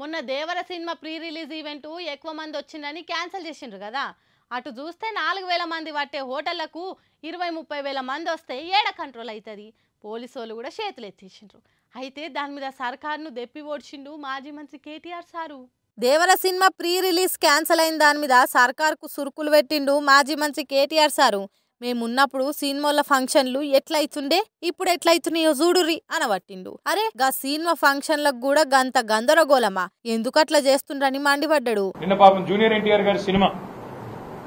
మొన్న దేవర cinema pre release event ఎక్కువ మంది వచ్చిందని క్యాన్సిల్ చేసిండ్రు కదా. అటు చూస్తే 4000 మంది పట్టే హోటళ్లకు 20-30 వేల మంది వస్తే ఏడ కంట్రోల్ అవుతుంది. పోలీసోళ్ళు కూడా చేతులు ఎత్తేసిండ్రు. అయితే దాని మీద సర్కార్ను దెప్పి ఓడ్చిండు మాజీ మంత్రి కేటీఆర్ సారు. దేవర సినిమా ప్రీ రిలీజ్ క్యాన్సిల్ అయిన దాని మీద సర్కార్కు సురుకులు పెట్టిండు మాజీ మంత్రి కేటీఆర్ సారు. మేమున్నప్పుడు సినిమాల ఫంక్షన్లు ఎట్లయితుండే ఇప్పుడు ఎట్లయితున్నాయో చూడుర్రి అనబట్టిండు. అరే గా సినిమా ఫంక్షన్లకు కూడా గంత గందరగోళమా, ఎందుకట్లా చేస్తుండ్రని మండిపడ్డాడు. నిన్న పాపం జూనియర్ ఎన్టీఆర్ గారి సినిమా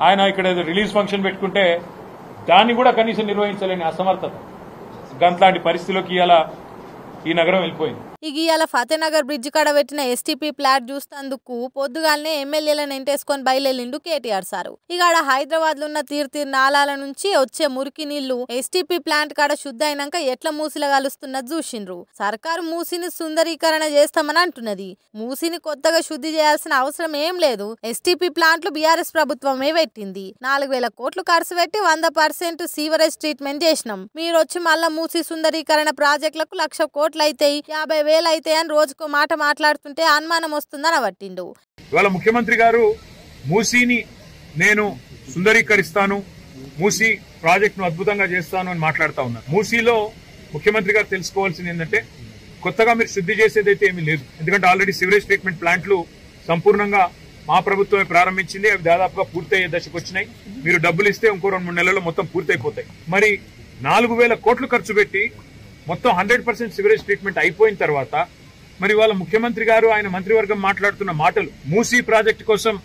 ఆయన ఇక్కడ రిలీజ్ ఫంక్షన్ పెట్టుకుంటే దాన్ని కూడా కనీసం నిర్వహించలేని అసమర్థత, గంట్లాంటి పరిస్థితిలోకి ఇలా ఈ నగరం వెళ్ళిపోయింది. ఇవాళ ఫతేనగర్ బ్రిడ్జ్ కాడ పెట్టిన ఎస్టీపీ ప్లాట్ చూస్తందుకు పొద్దుగాలనే ఎమ్మెల్యేలను ఎంటేసుకొని బయలుదేరిండు కేటీఆర్ సారు. ఇగాడ హైదరాబాద్ లో ఉన్న తీర్తి నాలాల నుంచి వచ్చే మురికి నీళ్లు ఎస్టీపీ ప్లాంట్ కాడ శుద్ధ అయినాక ఎట్లా మూసిలా కలుస్తున్నది చూసిండ్రు. సర్కారు మూసిని సుందరీకరణ చేస్తామని అంటున్నది. మూసిని కొత్తగా శుద్ధి చేయాల్సిన అవసరం ఏం లేదు. ఎస్టీపీ ప్లాంట్లు బీఆర్ఎస్ ప్రభుత్వమే పెట్టింది. 4000 కోట్లు ఖర్చు పెట్టి 100% సీవరేజ్ ట్రీట్మెంట్ చేసినాం. మీరు వచ్చి మళ్ళా మూసి సుందరీకరణ ప్రాజెక్టులకు 1,00,000 కోట్లు అయితాయి, 50,000 అయితే అని రోజుకో మాట మాట్లాడుతుంటే అనుమానం వస్తుందని పట్టిండు. ఇవాళ ముఖ్యమంత్రి గారు మూసీని నేను సుందరీకరిస్తాను, మూసీ ప్రాజెక్టును అద్భుతంగా చేస్తాను అని మాట్లాడుతూ ఉన్నారు. మూసీలో ముఖ్యమంత్రి గారు తెలుసుకోవాల్సింది ఏంటంటే కొత్తగా మీరు శుద్ధి చేసేదైతే ఏమీ లేదు. ఎందుకంటే ఆల్రెడీ సివరేజ్ ట్రీట్మెంట్ ప్లాంట్లు సంపూర్ణంగా మా ప్రభుత్వమే ప్రారంభించింది. అవి దాదాపుగా పూర్తయ్యే దశకు వచ్చినాయి. మీరు డబ్బులు ఇస్తే ఇంకో 2-3 నెలల్లో మొత్తం పూర్తయిపోతాయి. మరి 4,000 కోట్లు ఖర్చు పెట్టి మొత్తం 100% సివరేజ్ ట్రీట్మెంట్ అయిపోయిన తర్వాత మరి వాళ్ళ ముఖ్యమంత్రి గారు ఆయన మంత్రివర్గం మాట్లాడుతున్న మాటలు మూసీ ప్రాజెక్టు కోసం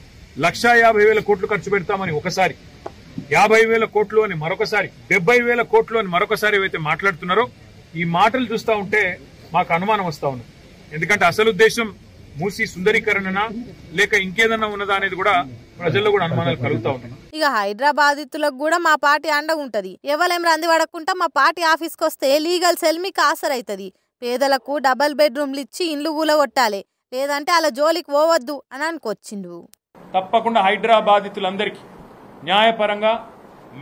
1,50,000 కోట్లు ఖర్చు పెడతామని ఒకసారి, 50,000 కోట్లు అని మరొకసారి, 70,000 కోట్లు అని మరొకసారి ఏవైతే మాట్లాడుతున్నారో ఈ మాటలు చూస్తూ ఉంటే మాకు అనుమానం వస్తా ఉంది. ఎందుకంటే అసలు ఉద్దేశం మూసీ సుందరీకరణనా లేక ఇంకేదన్నా ఉన్నదా అనేది కూడా ప్రజల్లో కూడా అనుమానాలు కలుగుతా ఉన్నాయి. ఇక హైదరాబాదితులకు కూడా మా పార్టీ అండగా ఉంటది. ఎవరేం రంది పడకుండా మా పార్టీ ఆఫీస్కి వస్తే లీగల్ సెల్ మీకు ఆసరైతుంది. పేదలకు డబల్ బెడ్రూమ్లు ఇచ్చి ఇండ్లు కూలగొట్టాలి, లేదంటే అలా జోలికి పోవద్దు అని అనుకొచ్చిండు. తప్పకుండా హైదరాబాదితులందరికీ న్యాయపరంగా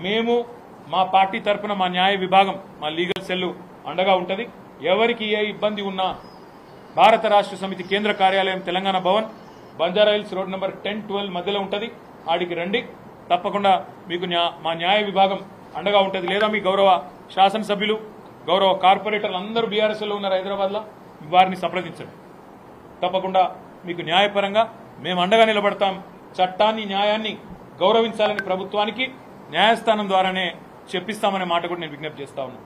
మేము మా పార్టీ తరఫున మా న్యాయ విభాగం మా లీగల్ సెల్ అండగా ఉంటది. ఎవరికి ఏ ఇబ్బంది ఉన్నా భారత రాష్ట్ర సమితి కేంద్ర కార్యాలయం తెలంగాణ భవన్, బంజారాహిల్స్ రోడ్ నెంబర్ 10-12 మధ్యలో ఉంటది. ఆడికి రండి, తప్పకుండా మీకు మా న్యాయ విభాగం అండగా ఉంటది. లేదా మీ గౌరవ శాసనసభ్యులు, గౌరవ కార్పొరేటర్లు అందరూ బీఆర్ఎస్లో ఉన్నారు హైదరాబాద్లో, వారిని సంప్రదించండి. తప్పకుండా మీకు న్యాయపరంగా మేము అండగా నిలబడతాం. చట్టాన్ని న్యాయాన్ని గౌరవించాలని ప్రభుత్వానికి న్యాయస్థానం ద్వారానే చెప్పిస్తామనే మాట కూడా నేను విజ్ఞప్తి చేస్తా ఉన్నాను.